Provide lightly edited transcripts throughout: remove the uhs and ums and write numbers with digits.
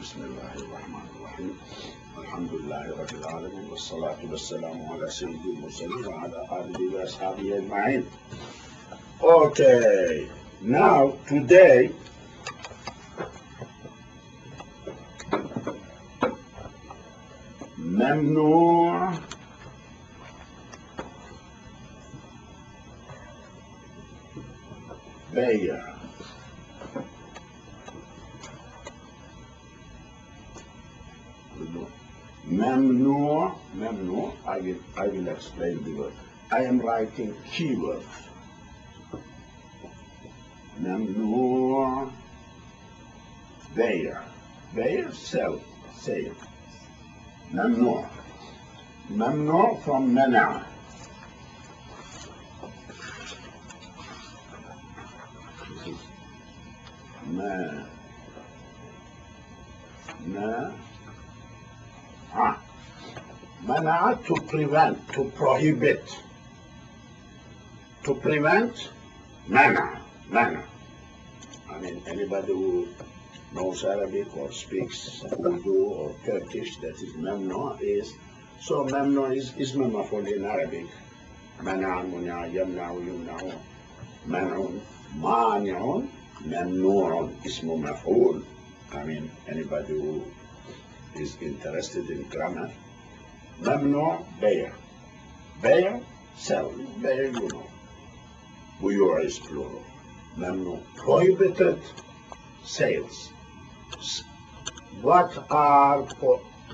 بسم الله الرحمن الرحيم الحمد لله رب العالمين والصلاة والسلام على سيد المرسلين وعلى آله وأصحابه أجمعين. Okay, now today ممنوع بيع ممنوع I will explain the word. I am writing keywords. ممنوع بيع sell ممنوع from منع. منع to prevent, to prohibit, to prevent. منع. I mean, anybody who knows Arabic or speaks Urdu or Turkish, that is ممنوع is. So ممنوع is اسم مفعول in Arabic. منع منع يمنع يمنع منع مانع ممنوع اسم مفعول. I mean, anybody who is interested in grammar. ممنوع بيع sell, بيع you know. بيوع is plural. ممنوع prohibited sales. What are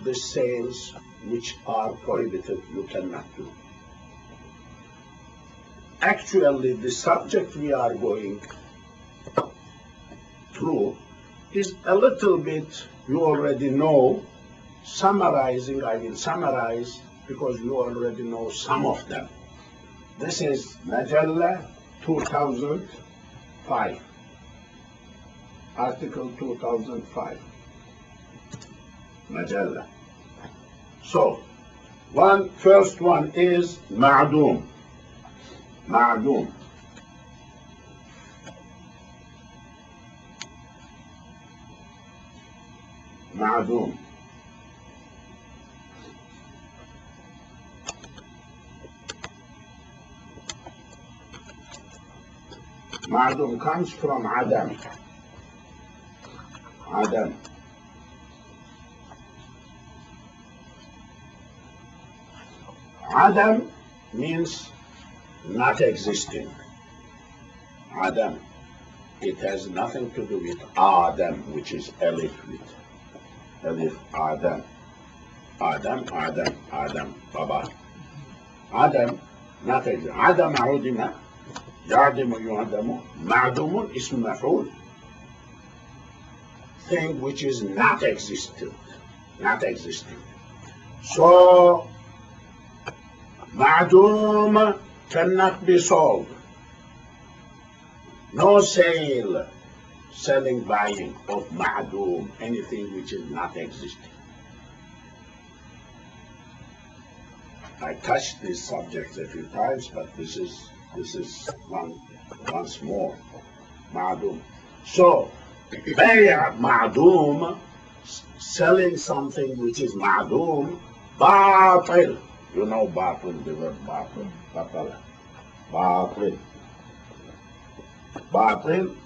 the sales which are prohibited you cannot do? Actually, the subject we are going through is a little bit, you already know. Summarizing, I will summarize because you already know some of them. This is mejelle 2005, article 2005, mejelle. So, first one is معدوم. معدوم معدوم comes from عدم. عدم means not existing. عدم. It has nothing to do with Adam, which is Alif with Alif Adam. Adam, Baba. Adam, not existing. عدم عدم يعدم يعدم معدوم اسم مفعول. Thing which is not existing. So معدوم cannot be sold. No sale, selling, buying of معدوم, anything which is not existing. I touched this subject a few times, but this is once more. معدوم. So بيع معدوم, selling something which is معدوم. باطل. You know باطل, the word باطل. باطل.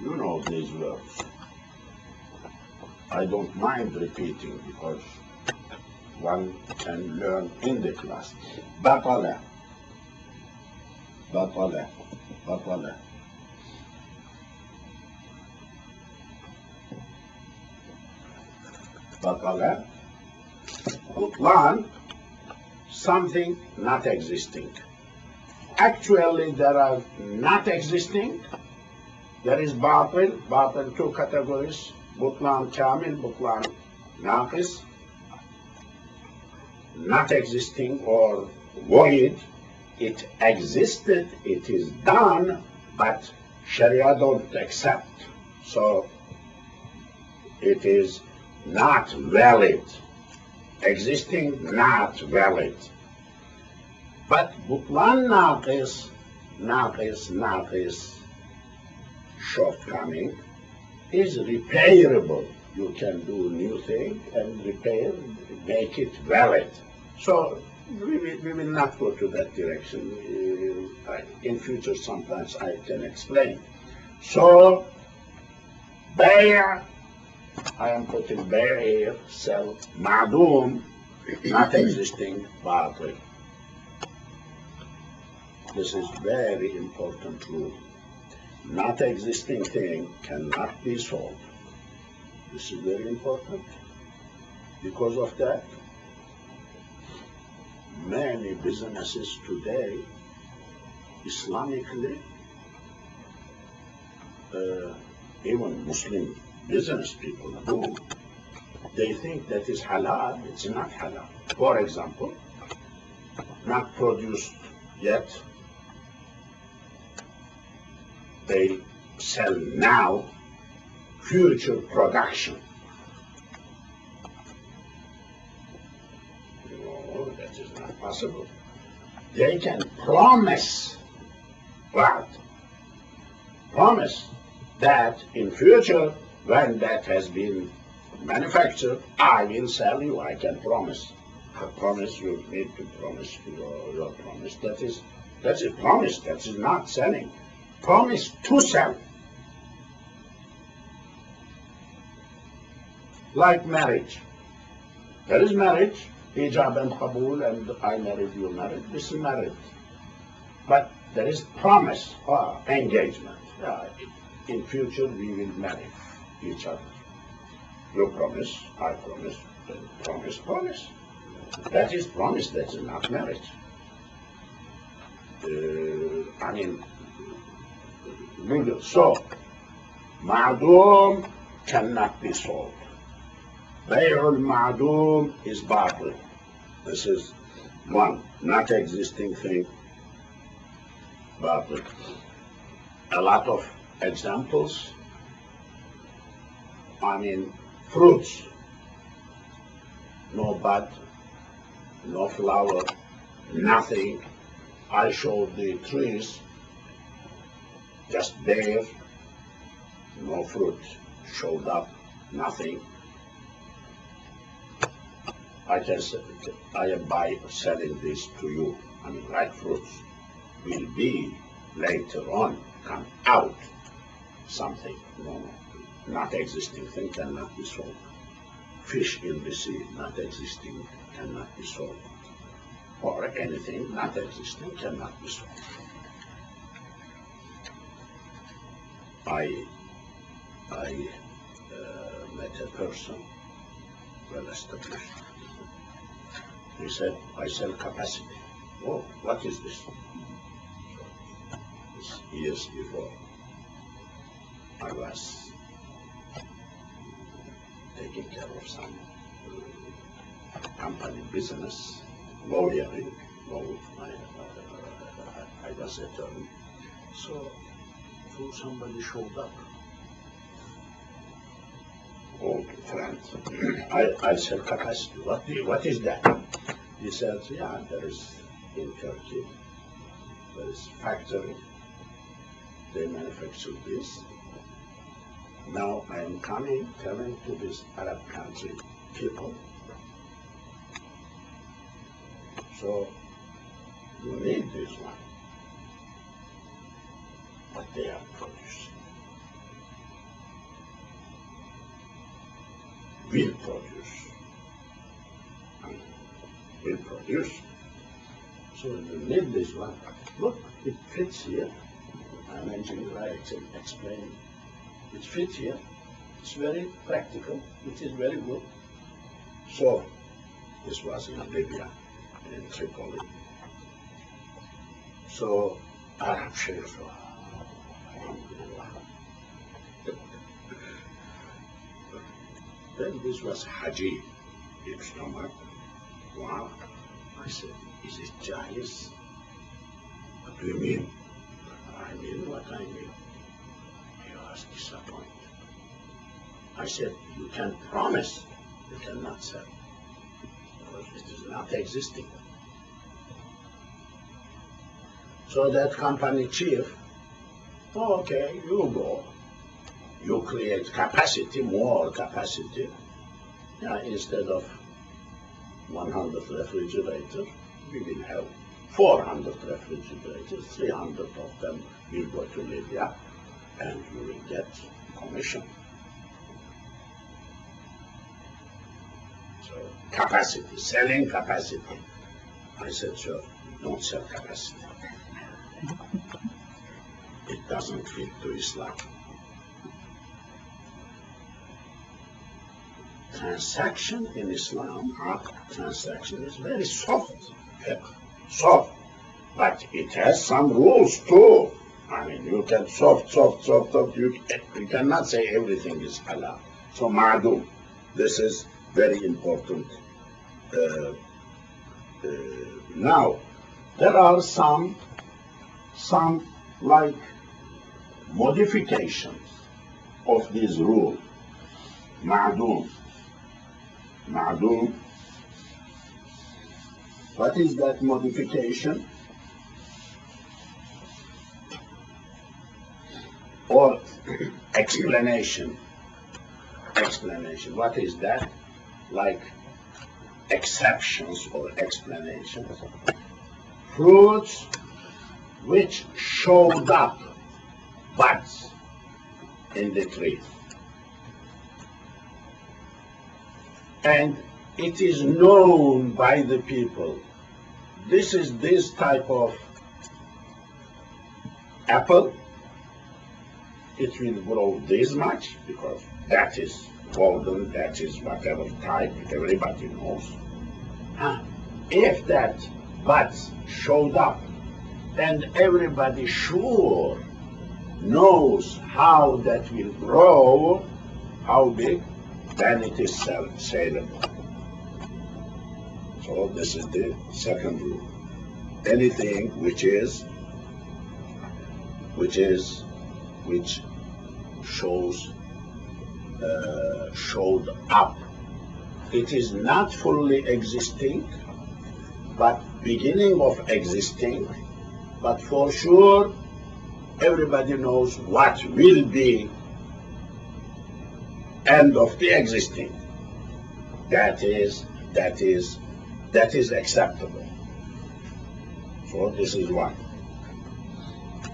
You know these words. I don't mind repeating because one can learn in the class. بطل. بطلان, something not existing. Actually, there are not existing. There is باطل, two categories. بطلان كامل, بطلان ناقص. Not existing or void. It existed, it is done, but Sharia don't accept. So it is not valid. Existing, not valid. But بطلان ناقص, shortcoming, is repairable. You can do new thing and repair, make it valid. So we will not go to that direction. In future, sometimes I can explain. So, بيع, I am putting بيع here, sell, معدوم, not existing, باطل. This is very important rule. Not existing thing cannot be sold. This is very important. Because of that, many businesses today, Islamically, even Muslim business people do, they think that is halal, it's not halal. For example, not produced yet, they sell now future production. No, that is not possible. They can promise what? Promise that in future, when that has been manufactured, I will sell you. I can promise. A promise, you need to promise your promise. That's a promise. That is not selling. Promise to sell. Like marriage. There is marriage, hijab and qabul, and I married, you married. This is marriage. But there is promise or engagement. In future, we will marry each other. You promise, I promise, promise, promise. That is promise, that is not marriage. So, معدوم cannot be sold. بيع المعدوم is باطل. This is one, not existing thing, باطل. A lot of examples. Fruits. No bud, no flower, nothing. I showed the trees, just bare, no fruit showed up, nothing. I am selling this to you. Like fruits will be later on come out something. No, not existing thing cannot be sold. Fish in the sea, not existing, cannot be sold. Or anything not existing cannot be sold. I met a person, well established. He said, I sell capacity. Oh, what is this? This years before, I was taking care of some company business, lawyering, I was attorney. So somebody showed up. Oh, friend, I sell capacity. What is that? He said, yeah, there is in Turkey, there is factory. They manufacture this. Now I am telling to this Arab country people. So you need this one. What they are producing. Will produce. So you need this one. Look, it fits here. I'm engineer, I explain. It fits here. It's very practical. It is very good. So this was in Libya, in Tripoli. So Arab sheikhs, then this was Haji, in stomach. Wow. I said, is it Jais? What do you mean? I mean what I mean. He was disappointed. I said, you can promise, you cannot sell. Because it is not existing. So that company chief, oh, okay, you go. you create capacity, more capacity. Instead of 100 refrigerators, we will have 400 refrigerators, 300 of them will go to Libya, and you will get commission. So capacity, selling capacity. I said, sir, don't sell capacity. It doesn't fit to Islam. Transaction in Islam, transaction is very soft, soft, but it has some rules too. I mean, you can soft. You cannot say everything is halal. So ma'adum, this is very important. Now, there are some like modifications of this rule. Ma'adum. Ma'adum. What is that modification? Or explanation. Explanation. What is that? Like exceptions or explanations. Fruits which showed up buds in the tree. And it is known by the people. This is this type of apple. It will grow this much because that is golden, that is whatever type, everybody knows. If that buds showed up and everybody sure knows how that will grow, how big, then it is saleable. So this is the second rule. Anything which showed up. It is not fully existing, but beginning of existing, but for sure everybody knows what will be end of the existing. That is acceptable. So this is one.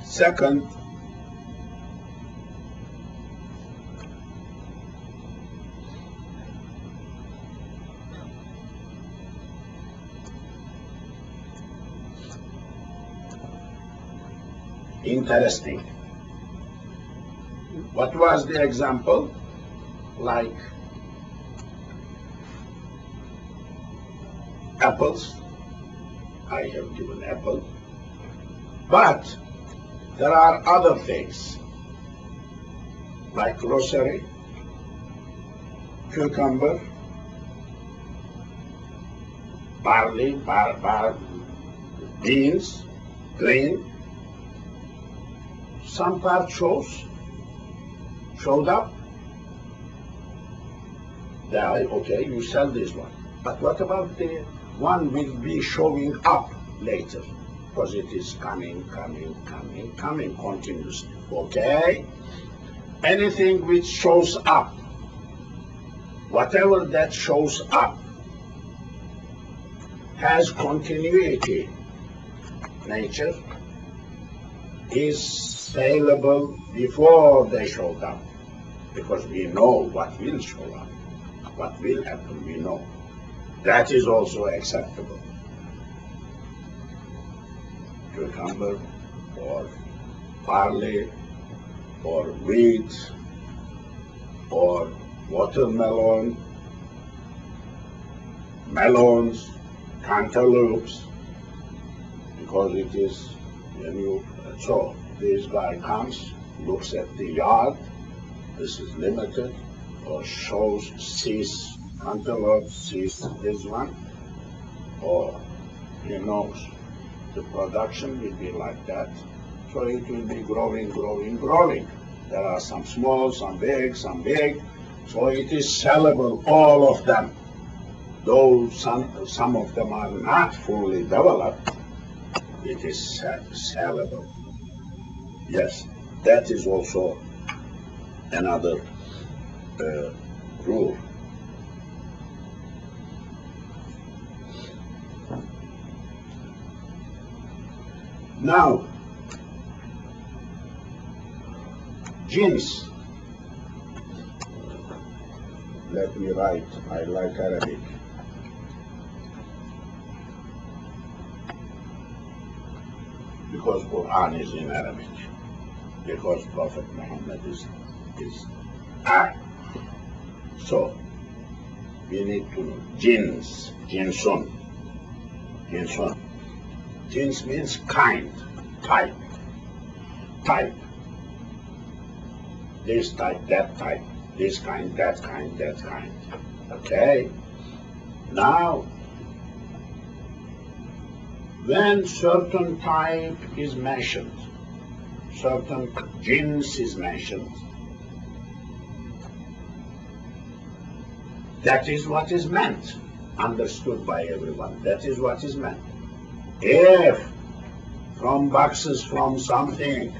Second, interesting. What was the example? Like apples. I have given apple. But there are other things like grocery, cucumber, barley, beans, grain. Some part showed up. Okay, you sell this one. But what about the one will be showing up later? Because it is coming continuously. Okay? Anything which shows up, whatever that shows up, has continuity. Nature is saleable before they showed up, because we know what will show up, what will happen, we know. That is also acceptable. Cucumber, or barley, or wheat, or watermelon, melons, cantaloupes, because it is when you, so this guy comes, looks at the yard, this is limited, or sees cantaloupe, sees this one, or he knows the production will be like that, so it will be growing. There are some small, some big, so it is sellable, all of them. Though some of them are not fully developed, it is sellable. Yes, that is also another rule. Now, jinns. Let me write. I like Arabic. Because Quran is in Arabic. Because Prophet Muhammad is Arab. So, we need to know jinns, jinsun, jinsun. Jins means kind, type, type. This type, that type, this kind, that kind, that kind. Okay? Now, when certain type is mentioned, certain jins is mentioned, that is what is meant, understood by everyone. That is what is meant. If from boxes from something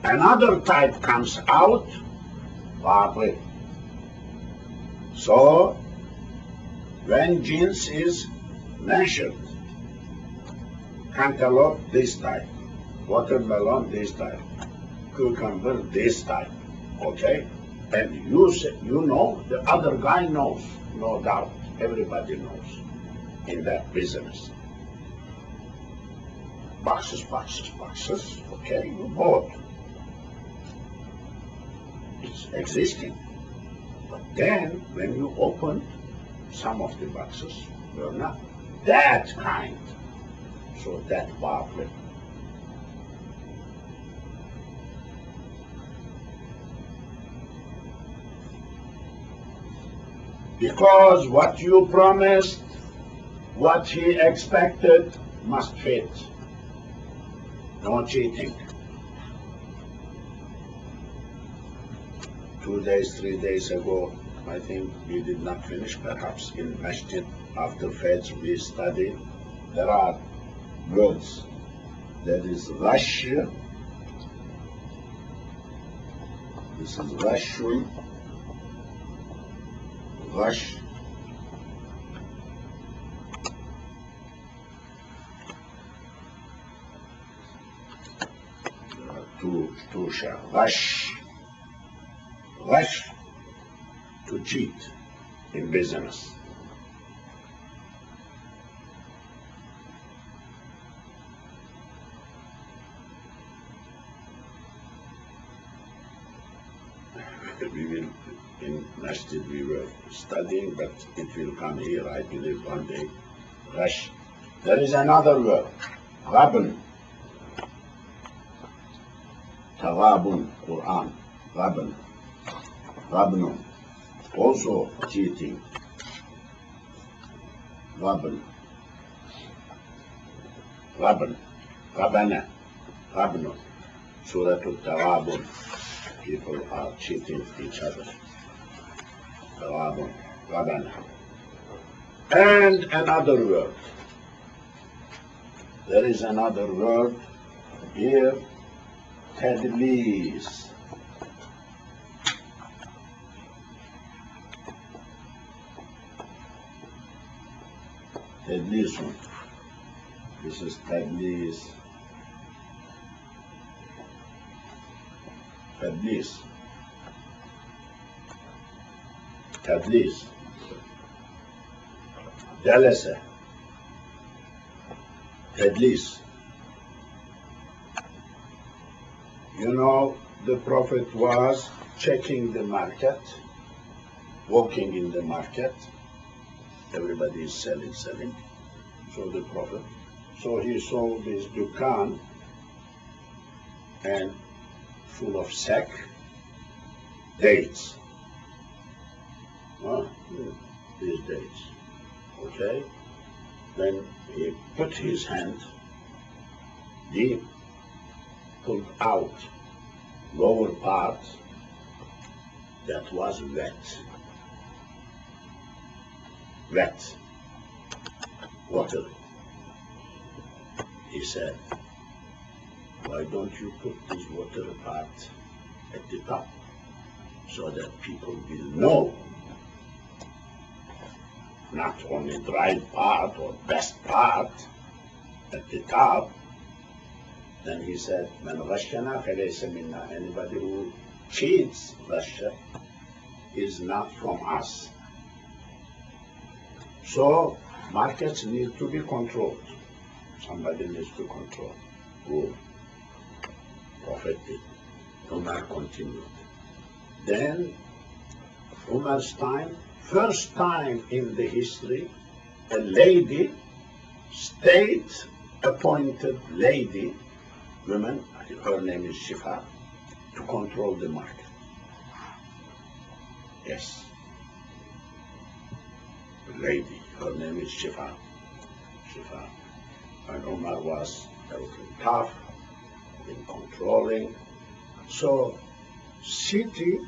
another type comes out, badly. So when jins is mentioned, cantaloupe this type, watermelon this type, cucumber this type, okay? And you know, the other guy knows, no doubt. Everybody knows in that business. Boxes, boxes, boxes, okay, you bought. It's existing. But then, when you open some of the boxes, you're not that kind. So that barley. Because what you promised, what he expected, must fit. No cheating. 2 days, 3 days ago, I think we did not finish, perhaps in Masjid, after Fajr we studied. There are words. There is Rash. This is Rashul. Rash. Two shall. Rash. Rash. To cheat in business. We will, in Masjid we were studying, but it will come here, I believe, one day. Rash. There is another word, Rabun. Tawabun, Quran, Rabun. Rabnu. Also cheating. Rabun. Rabun. Rabana. Rabnu. Surah Al-Tawabun. People are cheating each other. Tawabun. Rabana. And another word. There is another word here. Tadlis. Tadlisun. This is Tadlis. Tadlis. Tadlis. Jalasa. Tadlis. You know, the Prophet was checking the market, walking in the market. Everybody is selling. So the Prophet, so he saw this dukan and full of sack, dates. These dates. Okay? Then he put his hand deep, pulled out lower part that was wet. Wet. Water. He said, why don't you put this water part at the top? so that people will know not only the right part or best part at the top. Then he said, "Man ghashana falaysa minna." Anybody who cheats, Russia, is not from us. So markets need to be controlled. Somebody needs to control. Rule. Prophet did. Umar continued. Then Umar's time, first time in the history, a lady, state-appointed lady, woman, her name is Shifa, to control the market. Yes. Lady, her name is Shifa. Shifa. And Umar was a little tough in controlling. So, city,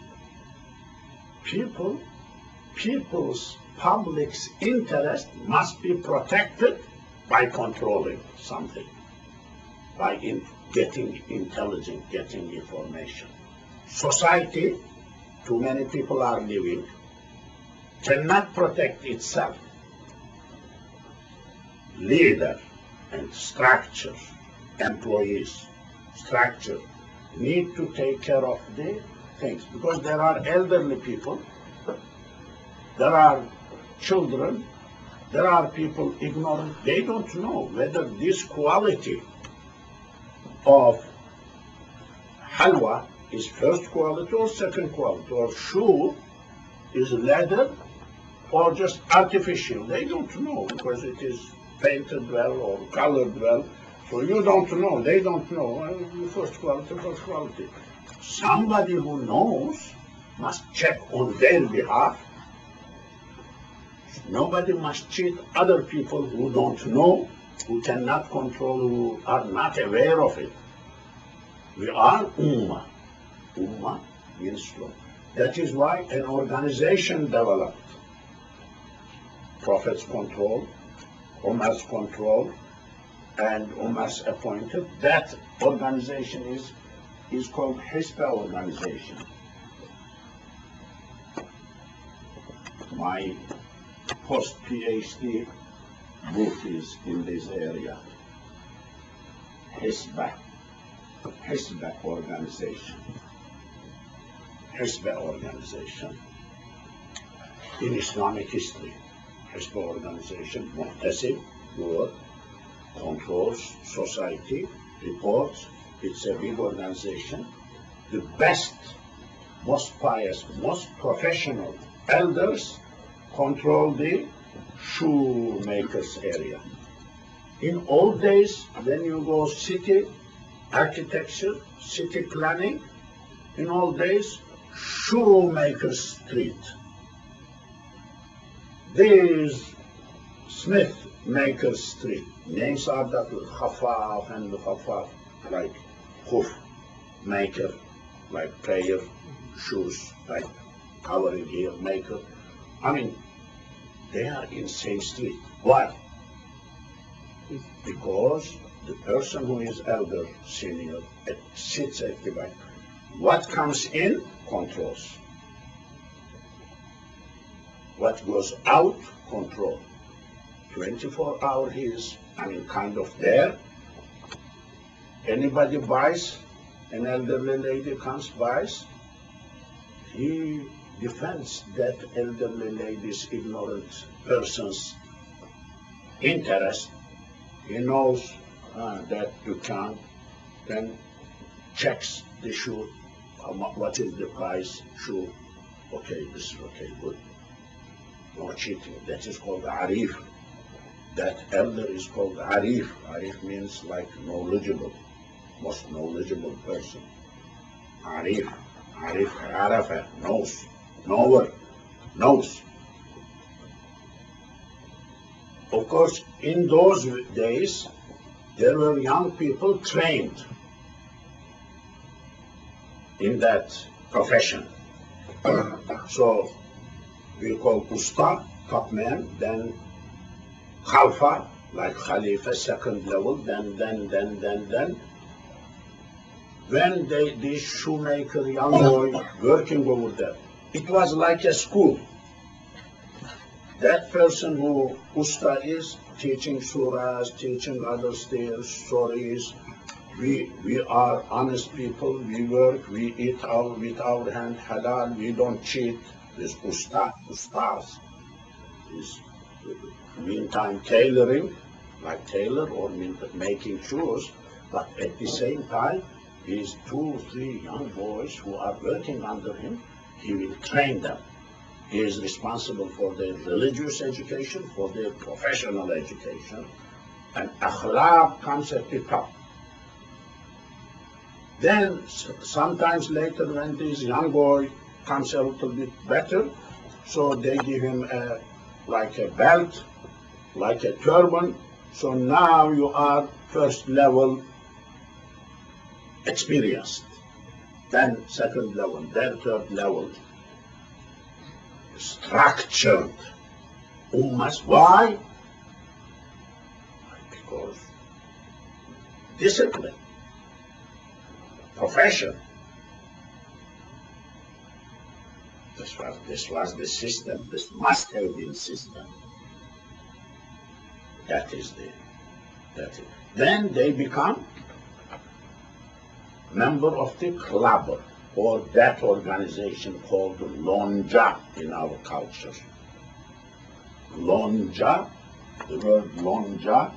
people's public's interest must be protected by controlling something, by getting intelligence, getting information. Society, too many people are living, cannot protect itself. Leader and structure, employees, structure, need to take care of the things, because there are elderly people, there are children, there are people ignorant. They don't know whether this quality of halwa is first quality or second quality, or shoe is leather or just artificial. They don't know because it is painted well or colored well. So you don't know, they don't know. Well, first quality, first quality. Somebody who knows must check on their behalf. Nobody must cheat other people who don't know, who cannot control, who are not aware of it. We are ummah. Ummah means law. That is why an organization developed. Prophet's control, Umar's control, and Umar's appointed. That organization is called Hisba organization. My post-PhD book is in this area. Hisba organization. Hisba organization in Islamic history. Hisba organization, Muhtasib, good, controls society, reports. It's a big organization. The best, most pious, most professional elders control the shoemakers area. In old days, when you go city architecture, city planning, in old days, shoemaker street. There's Smith Maker Street. Names are that Khafaf and Khafaf, like Khuf, maker, like prayer, shoes, like covering here, maker. I mean, they are in same street. Why? Because the person who is elder, senior, sits at the back. What comes in, controls. What goes out, control. 24 hours he is, kind of there. Anybody buys, an elderly lady comes, buys, he defends that elderly lady's ignorant person's interest. He knows that dukkan, then checks the shoe, what is the price, shoe, okay, this is okay, good. No cheating, that is called arif. That elder is called arif. Arif means like knowledgeable, most knowledgeable person. Arif, arafa, knows, knower, knows. Of course, in those days, there were young people trained in that profession. So we call usta, top man, then khalfa, like khalifa, second level, then when this shoemaker, young boy, working over there, it was like a school. That person who usta is teaching surahs, teaching other stories. We are honest people. We work. We eat with our hand halal. We don't cheat. This ustas is meantime tailoring, like tailor or making shoes. But at the same time, these 2, 3 young boys who are working under him, he will train them. He is responsible for their religious education, for their professional education, and akhlaq comes at the top. Then sometimes later when this young boy comes a little bit better, so they give him like a belt, like a turban. So now you are first level experienced, then second level, then third level. Structured ummas. Why? Because discipline, profession. This was the system. This must have been system. That is. Then they become member of the club, or that organization called lonca in our culture. Lonca, the word lonca,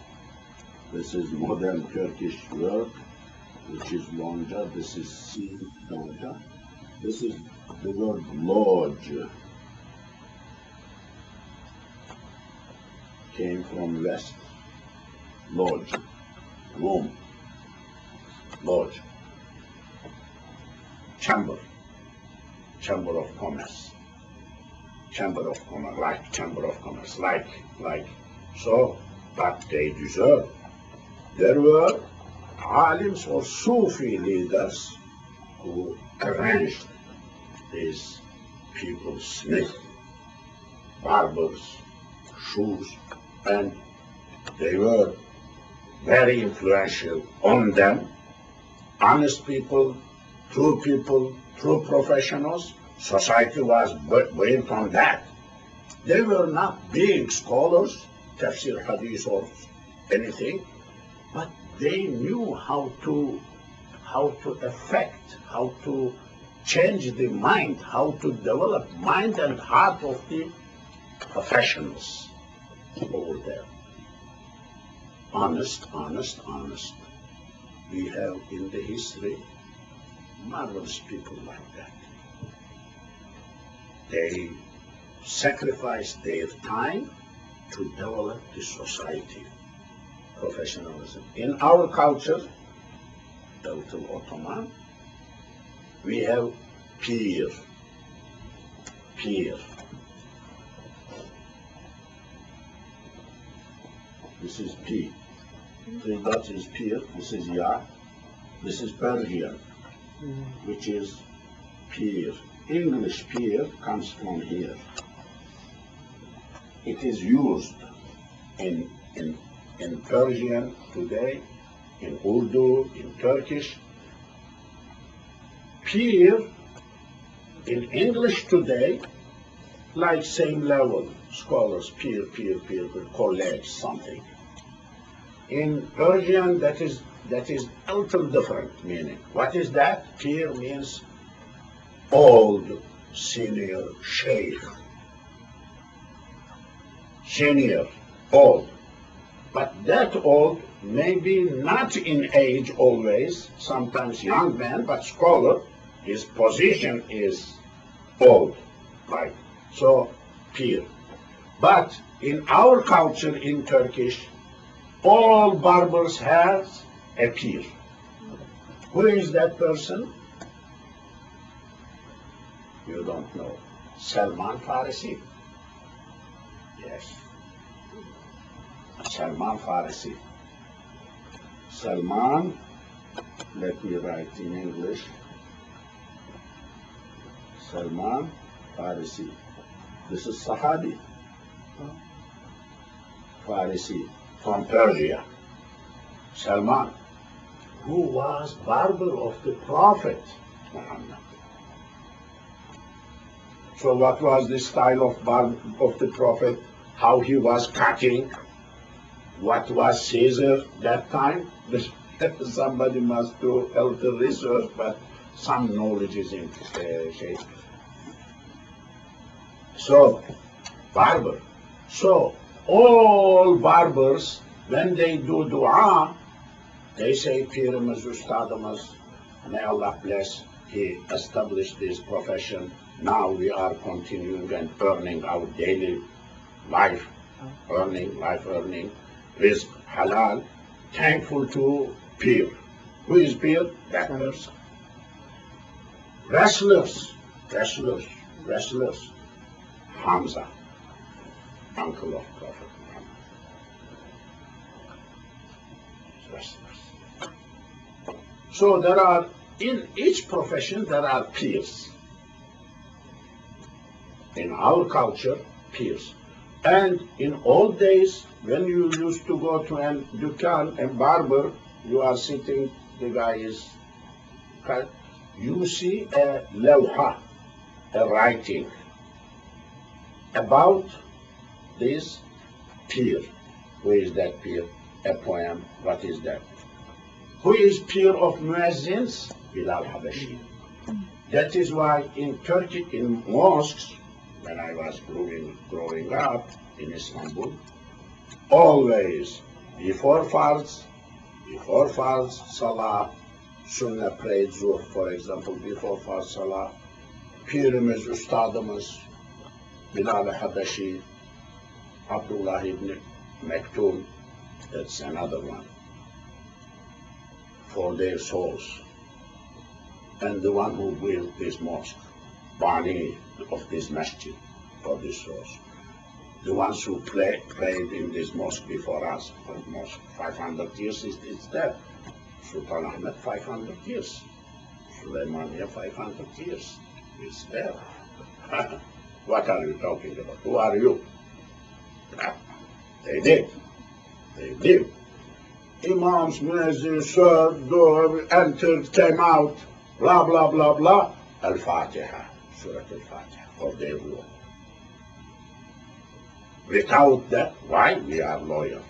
this is modern Turkish word, which is lonca, this is sin lonca. This is the word lodge, came from west, lodge, room, lodge. Chamber of commerce, like. So, but they deserve. There were alims or Sufi leaders who arranged these people, smiths, barbers, shoes, and they were very influential on them. Honest people, true people, true professionals, society was built on that. They were not big scholars, tafsir, hadith, or anything, but they knew how to affect, how to change the mind, how to develop mind and heart of the professionals over there. Honest. We have in the history marvelous people like that. They sacrifice their time to develop the society, professionalism. In our culture, the little Ottoman, we have peer. This is P. That is peer, this is Ya, this is Persian, which is peer. English peer comes from here. It is used in Persian today, in Urdu, in Turkish. Peer in English today, like same level, scholars, peer, colleagues, something. In Persian, that is a little different meaning. What is that? Peer means old, senior, sheikh. Senior, old. But that old may be not in age always, sometimes young man, but scholar, his position is old, right? So, peer. But in our culture in Turkish, all barbers have a peer. Who is that person? You don't know. Salman Farisi. Yes. Salman Farisi. Salman, let me write in English. Salman Farisi. This is Sahabi. Farisi from Persia. Salman. who was barber of the Prophet Muhammad. So what was the style of the Prophet? How he was cutting? What was Caesar that time? Somebody must do a little research, but some knowledge is in shape. So, barber. So, all barbers, when they do dua, they say, Pirimiz, Ustadimiz, may Allah bless, he established this profession. Now we are continuing and earning our daily life earning, rizq, halal, thankful to Pir. Who is Pir? That person. Wrestlers. Hamza, uncle of Prophet Muhammad. Wrestlers. So there are, in each profession, there are peers. In our culture, peers. And in old days, when you used to go to a dukan, a barber, you are sitting, the guy is cut. You see a lawha, a writing about this peer. Who is that peer? A poem. What is that? Who is peer of muezzins? Bilal Habashi. That is why in Turkey, in mosques, when I was growing up in Istanbul, always before farz, salah, sunnah prayed zuhr, for example, before farz salah, Pirimiz, Ustadimiz, Bilal Habashi, Abdullah ibn Maktoum, that's another one, for their souls. And the one who built this mosque, Bani of this masjid, for this source. The ones who prayed in this mosque before us, almost 500 years it's there. Sultan Ahmed, 500 years. Sulaimania, 500 years. It's there. What are you talking about? Who are you? They did. Imams, muezzins, served, entered, came out, blah, blah, blah, blah. Al-Fatiha, Surah Al-Fatiha, for their rule. Without that, why? We are loyal.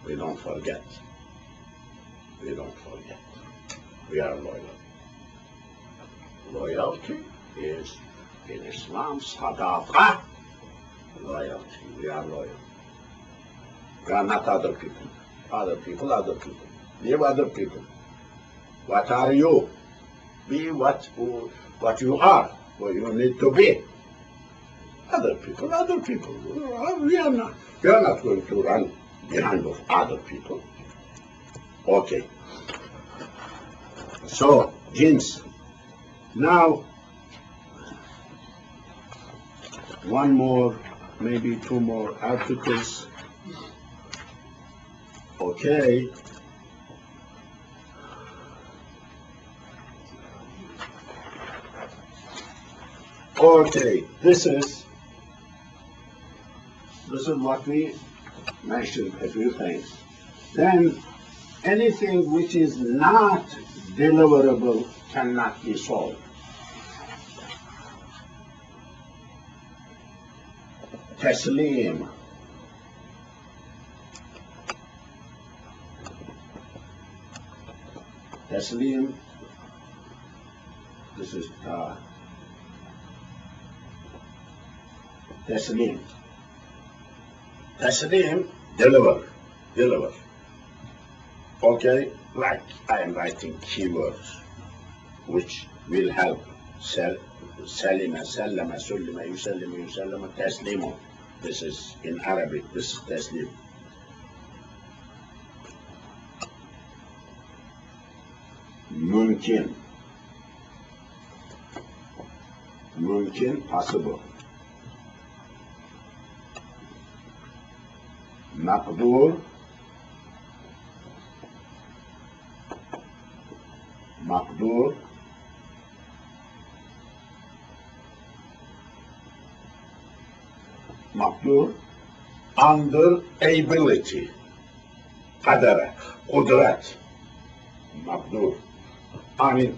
We don't forget. We are loyal. Loyalty is in Islam, sadaqah. Loyalty. We are loyal. We are not other people. Other people. Leave other people. What are you? Be what you are, what you need to be. Other people. We are not going to run behind of other people. Okay. So, jinns. Now, one more, maybe two more articles. Okay. Okay, this is what we mentioned, a few things. Then anything which is not deliverable cannot be solved. Taslim. Taslim, this is Taslim. Taslim, deliver. Okay, like I am writing keywords which will help. Salima, sallama, sullima, yusallima, taslimu. This is in Arabic, this is taslim. Mumkin, possible. Maqdur, under ability. Qadara, qudrat, مقدور.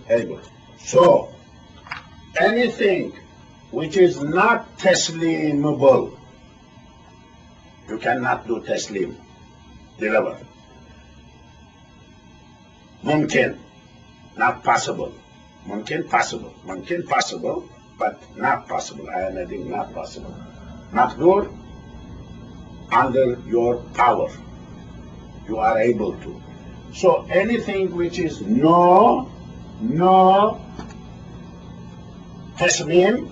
Able. So, anything which is not taslimable, you cannot do taslim, deliver. Mumkin, not possible. Mumkin, possible. Mumkin, possible, but not possible. I am adding not possible. Maqdur, under your power. You are able to. So anything which is no taslim,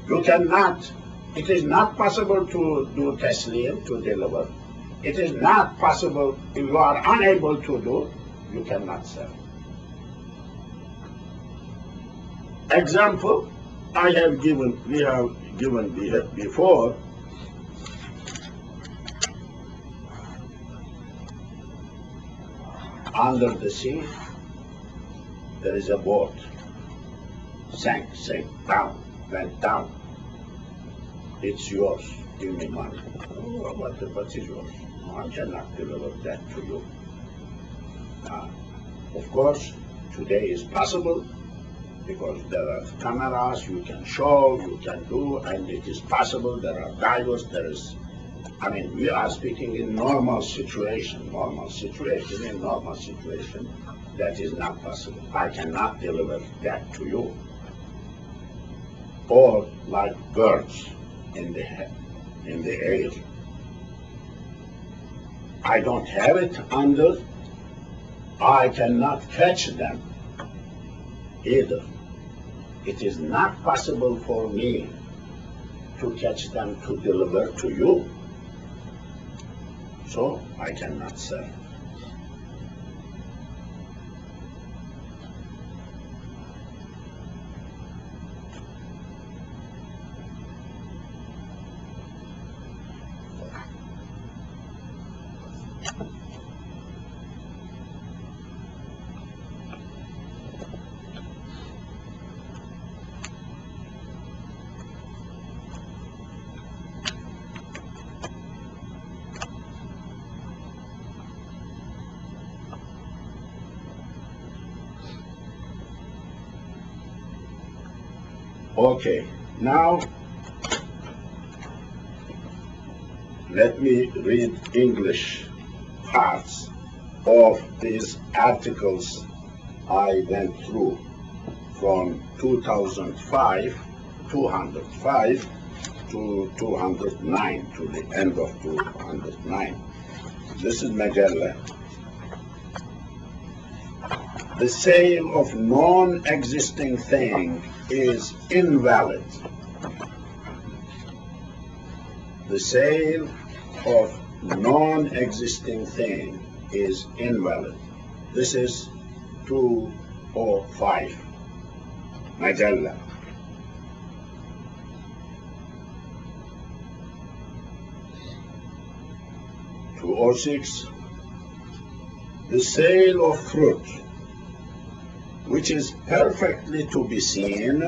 you cannot. It is not possible to do taslim, to deliver. It is not possible, if you are unable to do, you cannot sell. Example, we have given before. Under the sea, there is a boat. Sank down, went down. It's yours. Give me money. Oh, what is yours? No, I cannot deliver that to you. Of course, today is possible because there are cameras, you can show, you can do, and it is possible. There are divers, we are speaking in normal situation, that is not possible. I cannot deliver that to you. Or like birds in the air. I don't have it under, I cannot catch them either. It is not possible for me to catch them to deliver to you. So I cannot sell. Okay, now let me read English parts of these articles I went through from 205 to 209, to the end of 209. This is mejelle. The sale of non-existing thing is invalid. The sale of non-existing thing is invalid. This is 205. Mejelle. 206. The sale of fruit, which is perfectly to be seen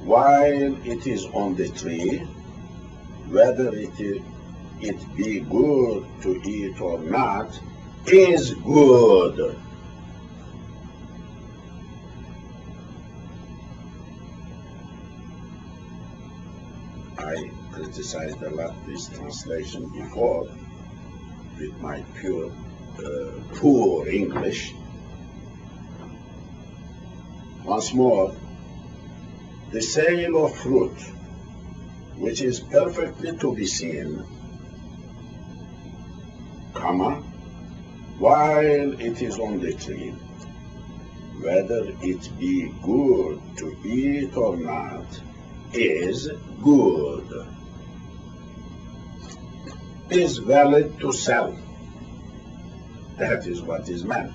while it is on the tree, whether it be good to eat or not, is good. I criticized a lot this translation before with my poor English. Once more, the sale of fruit, which is perfectly to be seen, while it is on the tree, whether it be good to eat or not, is good, is valid to sell. That is what is meant.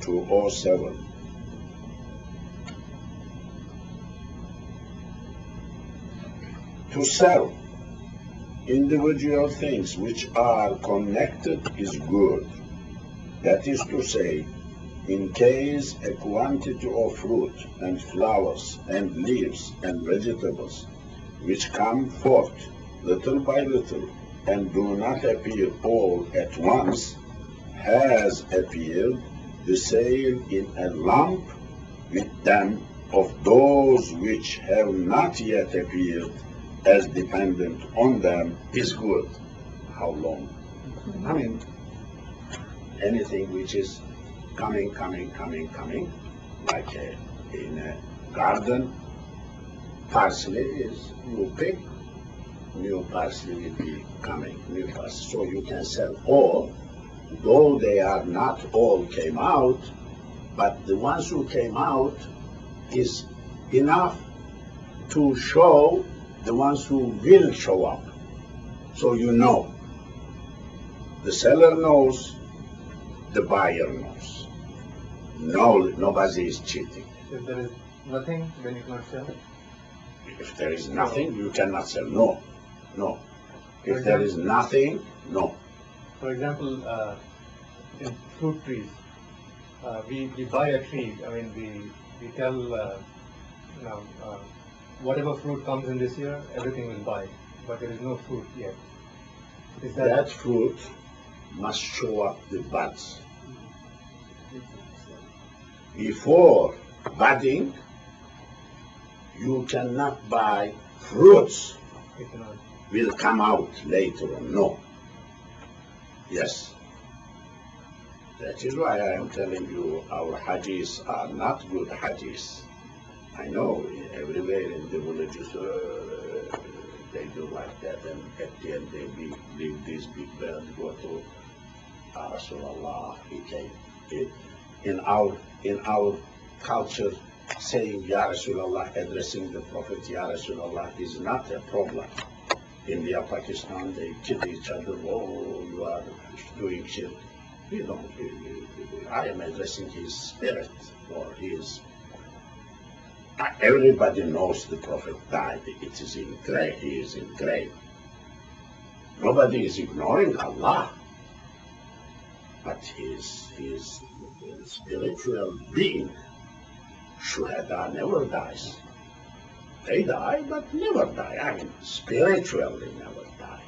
207. To sell individual things which are connected is good. That is to say, in case a quantity of fruit and flowers and leaves and vegetables which come forth little by little and do not appear all at once, has appeared the same in a lump with them of those which have not yet appeared as dependent on them is good. How long? I mean, anything which is coming, like in a garden, parsley is you pick, new parsley will be coming, new parsley. So you can sell all, though they are not all came out, but the ones who came out is enough to show the ones who will show up. So you know, the seller knows, the buyer knows. No, nobody is cheating. If there is nothing, then you cannot sell. If there is nothing, you cannot sell. No, no. If there is nothing, no. For example, in fruit trees, we buy a tree. I mean, we tell whatever fruit comes in this year, everything will buy, but there is no fruit yet. Is that fruit must show up the buds. Before budding, you cannot buy fruits. It cannot. Will come out later on. No. Yes. That is why I am telling you our hajis are not good hajis. I know everywhere in the villages they do like that, and at the end they leave this big bell, go to Rasulullah. He came. In our culture, saying Ya Rasulullah, addressing the Prophet Ya Rasulullah is not a problem. India, Pakistan, they kill each other. Oh, you are doing shit. We don't. I am addressing his spirit or his. Everybody knows the Prophet died. It is in grave. He is in grave. Nobody is ignoring Allah, but his spiritual being, Shuhada, never dies. They die, but never die. I mean, spiritually never die.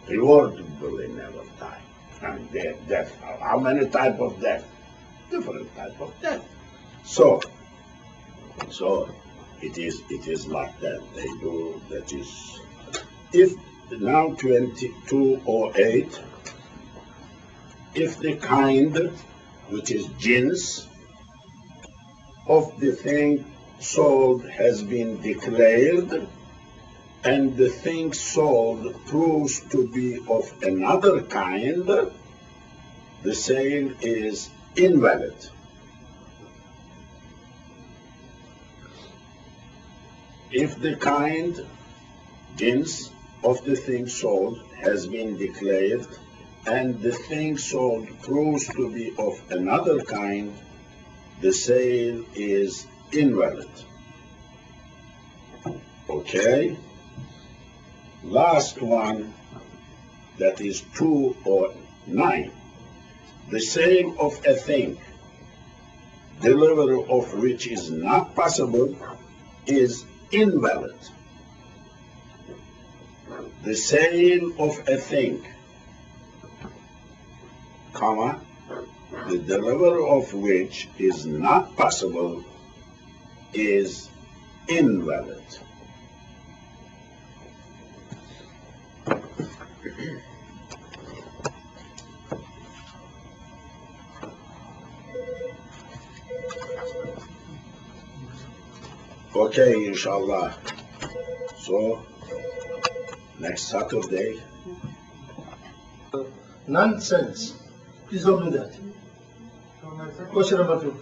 Rewardably never die. I mean, death. How many types of death? Different type of death. So it is like that. They do. That is. If now 2208, if the kind, which is jins, of the thing sold has been declared, and the thing sold proves to be of another kind, the sale is invalid. If the kind, jins, of the thing sold has been declared, and the thing sold proves to be of another kind, the sale is invalid. Okay? Last one, that is 209. The sale of a thing, delivery of which is not possible, is invalid. The sale of a thing, comma, the delivery of which is not possible is invalid. Okay, inshallah. So, next Saturday. Nonsense. Please don't do that. Question number 2.